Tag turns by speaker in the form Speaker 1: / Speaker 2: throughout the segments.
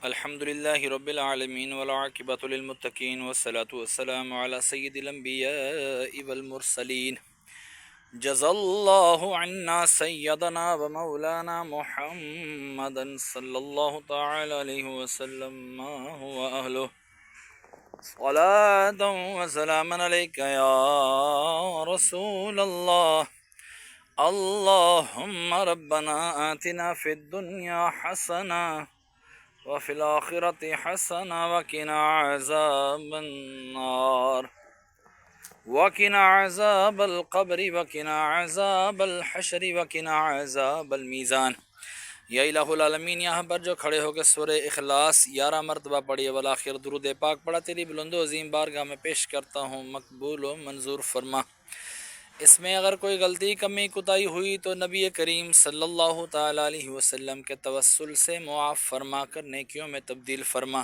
Speaker 1: الحمد لله رب العالمين والعاقبة للمتقين والصلاة والسلام على سيد الأنبياء والمرسلين جزا الله عنا سيدنا ومولانا محمدا صلى الله تعالى عليه وسلم ما هو أهله صلاة وسلاما عليك يا رسول الله اللهم ربنا آتنا في الدنيا حسنة وفي الآخرة حسنة وقنا عذاب النار وقنا عذاب القبر وقنا عذاب الحشر وقنا عذاب الميزان۔ یا الہ العالمین، یہاں پر جو کھڑے ہو کے سورہ اخلاص 11 مرتبہ پڑھی والآخر درود پاک پڑھا تیری بلند و عظیم بارگاہ میں پیش کرتا ہوں، مقبول و منظور فرما۔ اس میں اگر کوئی غلطی کمی کوتاہی ہوئی تو نبی کریم صلی اللہ تعالیٰ علیہ وسلم کے توسل سے معاف فرما کر نیکیوں میں تبدیل فرما۔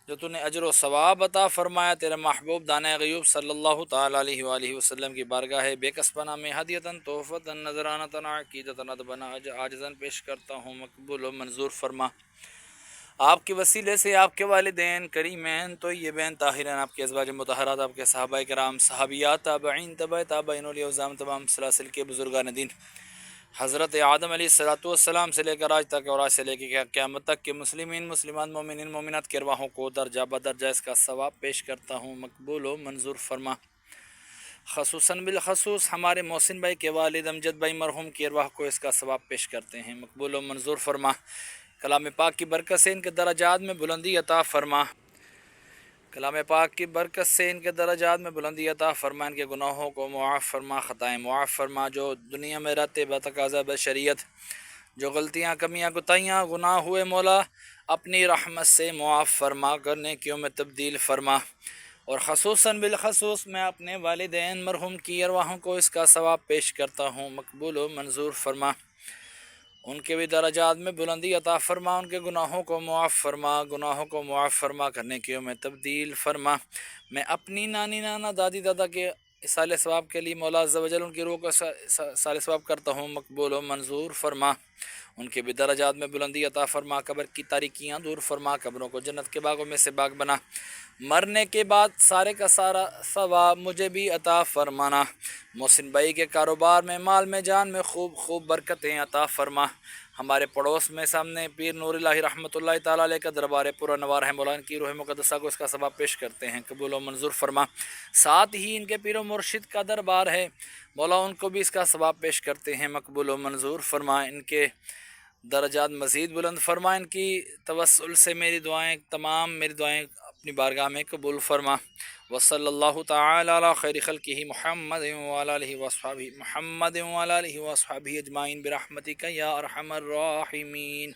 Speaker 1: جو تو نے اجر و ثواب عطا فرمایا تیرے محبوب دانۂ غیوب صلی اللہ تعالیٰ علیہ وآلہ وسلم کی بارگاہ بے کسبانہ میں ہدیتاً تحفتاً نذرانتاً عقیدتاً ادباً عاجزاً پیش کرتا ہوں، مقبول و منظور فرما۔ آپ کے وسیلے سے آپ کے والدین کریمین طیبین طاہرین، آپ کے ازواج مطہرات، آپ کے صحابہ کرام، صحابیات، تابعین، تبع تابعین، اولیاء اعظام، تمام سلاسل کے بزرگان دین، حضرت آدم علیہ السلام سے لے کر آج تک اور آج سے لے کے قیامت تک کے مسلمین، مسلمات، مومنین، مومنات کے ارواحوں کو درجہ بدرجہ اس کا ثواب پیش کرتا ہوں، مقبول و منظور فرما۔ خصوصاً بالخصوص ہمارے محسن بھائی کے والد امجد بھائی مرحوم کی ارواح کو اس کا ثواب پیش کرتے ہیں، مقبول و منظور فرما۔ کلام پاک کی برکت سے ان کے درجات میں بلندی عطا فرما، کلام پاک کی برکت سے ان کے درجات میں بلندی عطا فرما، ان کے گناہوں کو معاف فرما، خطائیں معاف فرما۔ جو دنیا میں رہتے بتقاضا بشریعت جو غلطیاں کمیاں کوتاہیاں گناہ ہوئے، مولا اپنی رحمت سے معاف فرما کر نیکیوں میں تبدیل فرما۔ اور خصوصاً بالخصوص میں اپنے والدین مرحوم کی ارواحوں کو اس کا ثواب پیش کرتا ہوں، مقبول و منظور فرما۔ ان کے بھی درجات میں بلندی عطا فرما، ان کے گناہوں کو معاف فرما، گناہوں کو معاف فرما کر نیکیوں میں تبدیل فرما۔ میں اپنی نانی نانا دادی دادا کے اصال ثواب کے لیے مولا عز و جل ان کی روح کو اصال ثواب کرتا ہوں، مقبول و منظور فرما۔ ان کے بھی درجات میں بلندی عطا فرما، قبر کی تاریکیاں دور فرما، قبروں کو جنت کے باغوں میں سے باغ بنا۔ مرنے کے بعد سارے کا سارا ثواب مجھے بھی عطا فرمانا۔ محسن بھائی کے کاروبار میں، مال میں، جان میں خوب خوب برکتیں عطا فرما۔ ہمارے پڑوس میں سامنے پیر نور الہی رحمۃ اللہ تعالیٰ علیہ کا دربار پورا نوار ہے، مولا ان کی روح مقدسہ کو اس کا ثواب پیش کرتے ہیں، قبول و منظور فرما۔ ساتھ ہی ان کے پیر و مرشد کا دربار ہے، مولا ان کو بھی اس کا ثواب پیش کرتے ہیں، مقبول و منظور فرما۔ ان کے درجات مزید بلند فرما، ان کی توسل سے میری دعائیں تمام میری دعائیں اپنی بارگاہ میں قبول فرما۔ وصلی اللہ تعالی علی خیر خلقہ محمد وعلی آلہ وصحبہ محمد وعلی آلہ وصحبہ اجمعین برحمتک یا ارحم الراحمین۔